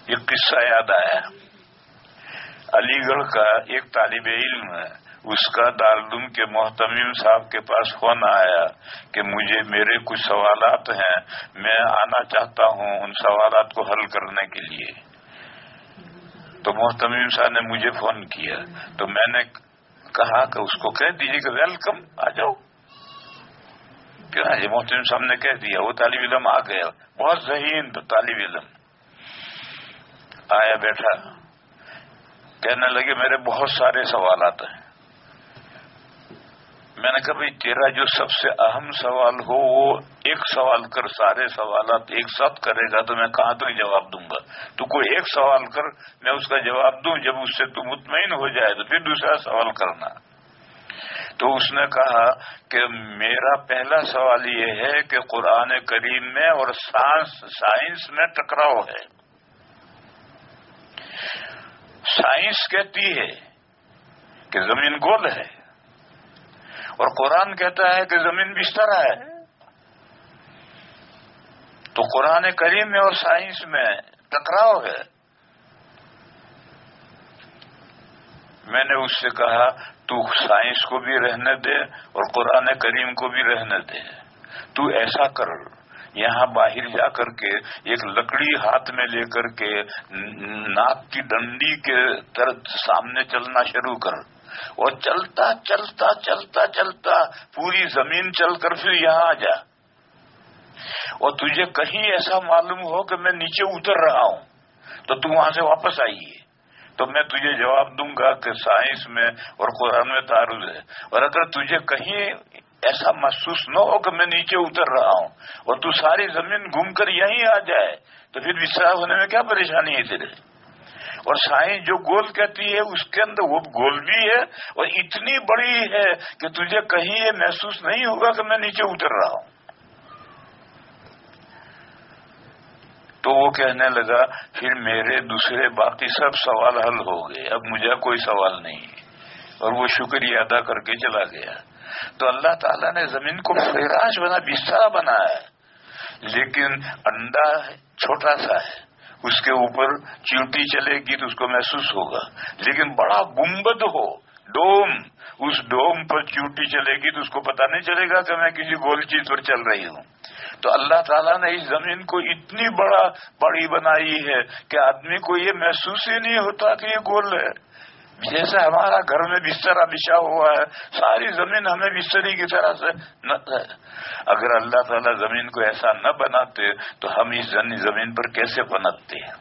ایک قصہ یاد آیا، علی گڑھ کا ایک طالب علم ہے، اس کا دارالعلوم کے محتمم صاحب کے پاس فون آیا کہ مجھے میرے کچھ سوالات ہیں، میں آنا چاہتا ہوں ان سوالات کو حل کرنے کے لیے۔ تو محتمم صاحب نے مجھے فون کیا، تو میں نے کہا کہ اس کو کہہ دیجیے کہ ویلکم، آ جاؤ۔ کیوں جی؟ محتمم صاحب نے کہہ دیا، وہ طالب علم آ گیا، بہت ذہین طالب علم آیا، بیٹھا، کہنے لگے میرے بہت سارے سوالات ہیں۔ میں نے کہا بھائی تیرا جو سب سے اہم سوال ہو وہ ایک سوال کر، سارے سوالات ایک ساتھ کرے گا تو میں کہاں تک جواب دوں گا؟ تو کوئی ایک سوال کر، میں اس کا جواب دوں، جب اس سے تو مطمئن ہو جائے تو پھر دوسرا سوال کرنا۔ تو اس نے کہا کہ میرا پہلا سوال یہ ہے کہ قرآن کریم میں اور سائنس میں ٹکراؤ ہے۔ سائنس کہتی ہے کہ زمین گول ہے اور قرآن کہتا ہے کہ زمین بستر ہے، تو قرآن کریم میں اور سائنس میں ٹکراؤ ہے۔ میں نے اس سے کہا تو سائنس کو بھی رہنے دے اور قرآن کریم کو بھی رہنے دے، تو ایسا کر، یہاں باہر جا کر کے ایک لکڑی ہاتھ میں لے کر کے ناک کی ڈنڈی کے طرف سامنے چلنا شروع کر، اور چلتا چلتا چلتا چلتا پوری زمین چل کر پھر یہاں آ جا، اور تجھے کہیں ایسا معلوم ہو کہ میں نیچے اتر رہا ہوں تو تو وہاں سے واپس آئیے، تو میں تجھے جواب دوں گا کہ سائنس میں اور قرآن میں تعارض ہے۔ اور اگر تجھے کہیں ایسا محسوس نہ ہو کہ میں نیچے اتر رہا ہوں اور تو ساری زمین گھوم کر یہیں آ جائے تو پھر بستر ہونے میں کیا پریشانی ہے تیرے؟ اور سائنس جو گول کہتی ہے اس کے اندر وہ گول بھی ہے اور اتنی بڑی ہے کہ تجھے کہیں یہ محسوس نہیں ہوگا کہ میں نیچے اتر رہا ہوں۔ تو وہ کہنے لگا پھر میرے دوسرے باقی سب سوال حل ہو گئے، اب مجھے کوئی سوال نہیں، اور وہ شکریہ ادا کر کے چلا گیا۔ تو اللہ تعالیٰ نے زمین کو فراش بنا، بستر بنایا ہے، لیکن انڈا چھوٹا سا ہے، اس کے اوپر چیونٹی چلے گی تو اس کو محسوس ہوگا، لیکن بڑا گنبد ہو، ڈوم، اس ڈوم پر چیونٹی چلے گی تو اس کو پتہ نہیں چلے گا کہ میں کسی گول چیز پر چل رہی ہوں۔ تو اللہ تعالیٰ نے اس زمین کو اتنی بڑی بنائی ہے کہ آدمی کو یہ محسوس ہی نہیں ہوتا کہ یہ گول ہے۔ جیسے ہمارا گھر میں بستر بچھا ہوا ہے، ساری زمین ہمیں بستری کی طرح سے اگر اللہ تعالیٰ زمین کو ایسا نہ بناتے تو ہم اس زمین پر کیسے پنپتے ہیں؟